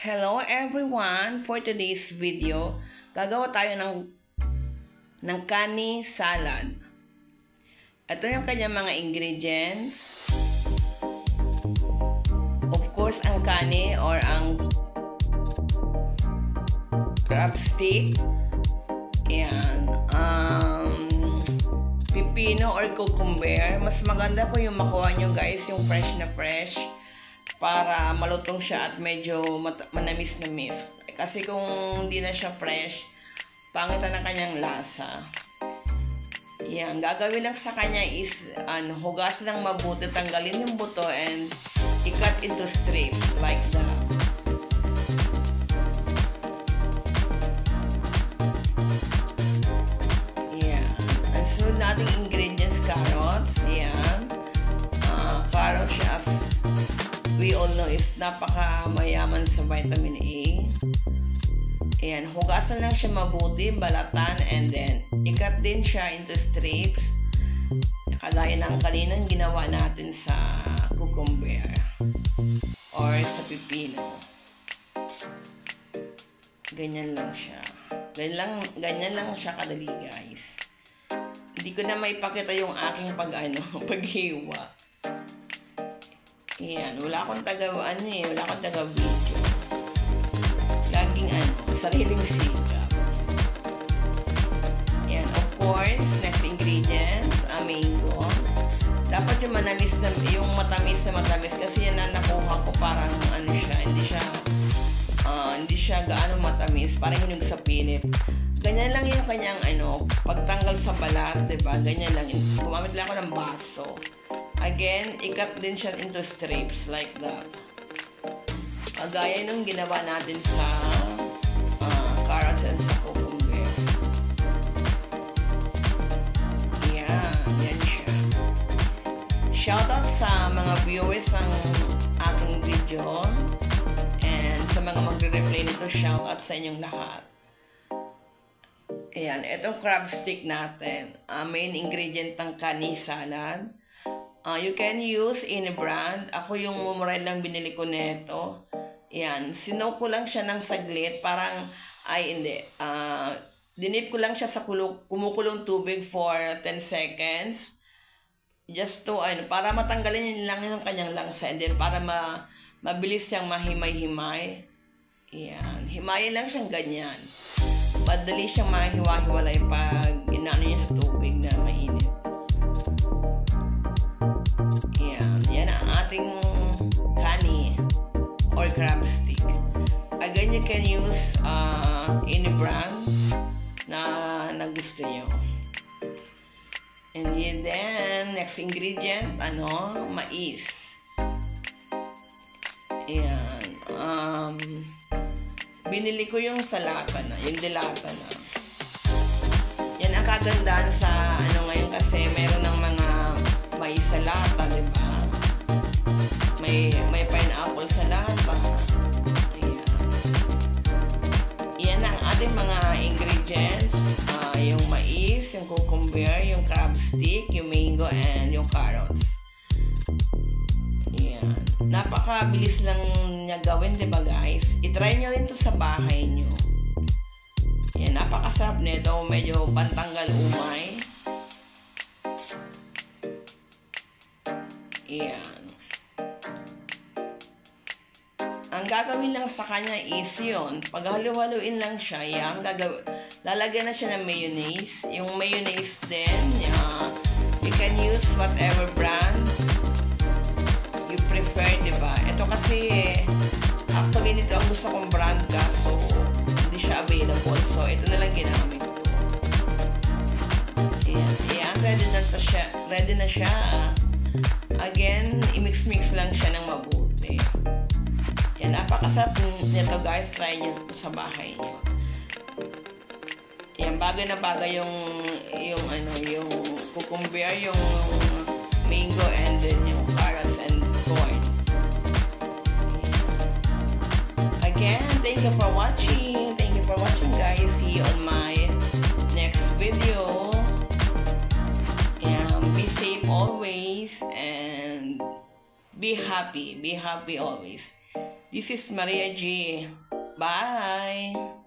Hello everyone! For today's video, gagawa tayo ng kani salad. Ito yung kanyang mga ingredients. Of course, ang kani or ang crab stick. Ayan. Pipino or cucumber. Mas maganda ko yung makuha nyo guys, yung fresh na fresh. Para malutong siya at medyo manamis-namis. Kasi kung hindi na siya fresh, pangit na kanyang lasa. Yan, gagawin lang sa kanya is hugasan ng mabuti, tanggalin yung buto and i-cut into strips like that. Yan. Ang sunod nating ingredients, carrots. Yan. Carrots as we all know is napaka mayaman sa vitamin A. Ayan, hugasan lang siya mabuti, balatan, and then i-cut din siya into strips. Kagaya ng kaninang ginawa natin sa cucumber or sa pipino. Ganyan lang siya. Ganyan lang siya kadali guys. Hindi ko na maipakita yung aking paghiwa. Ayan, wala akong wala akong taga-video. Laging sariling sikap. Ayan, of course, next ingredients, mango. Dapat yung matamis na matamis kasi yan na nakuha ko parang siya, hindi siya gaano matamis, parang hinog sa pilit. Ganyan lang yung kanyang pagtanggal sa balat, diba? Ganyan lang. Gumamit lang ako ng baso. Again, i-cut din siya into strips like that. Kagaya nung ginawa natin sa carrots and sa cucumber. Yan siya. Shoutout sa mga viewers ng aking video. And sa mga magre-replay nito, shoutout sa inyong lahat. Ayan, itong crab stick natin. Main ingredient ng kani salad. You can use any brand. Ako yung mumurahin lang binili ko neto. Yan. Sinow ko lang siya ng saglit. Parang, dinip ko lang siya sa kumukulong tubig for 10 seconds. Just to, para matanggalin lang yung kanyang langsa. And then, para mabilis siyang mahimay-himay. Yan. Himayin lang siyang ganyan. Madali siyang mahiwa-hiwalay pag inaano niya sa tubig na mainit. Yan ang ating kani or crab stick. Again, you can use any brand na gusto nyo. And then, next ingredient, mais. Ayan. Binili ko yung salata na, yung dilata na. Yan ang kagandahan sa ngayon kasi meron ng mga mais sa lata, diba? May pineapple sa lata. Ayan. Yan ang ating mga ingredients. Yung mais, yung cucumber, yung crab stick, yung mango, and yung carrots. Ayan. Napakabilis lang niya gawin, diba guys? I-try nyo rin to sa bahay nyo. Ayan, napakasarap nito. Medyo pantanggal umay. Ayan. Ang gagawin lang sa kanya is yun. Pag halu-haluin lang siya, lalagyan na siya ng mayonnaise. Yung mayonnaise din, you can use whatever brand you prefer, diba? Ito kasi, actually dito ang gusto kong brand kaso hindi siya available. So, ito na lang ginamit ko. Ayan, ready na siya. Again, i-mix-mix lang siya ng mabuti. Yan, napakasarap nito guys. Try nyo sa bahay nyo. Yan, bagay na bagay yung cucumber, yung mango, and then yung carrots and corn. Again, thank you for watching. Thank you for watching guys. See you on my next video. Be safe always and be happy always. This is Maria G. Bye!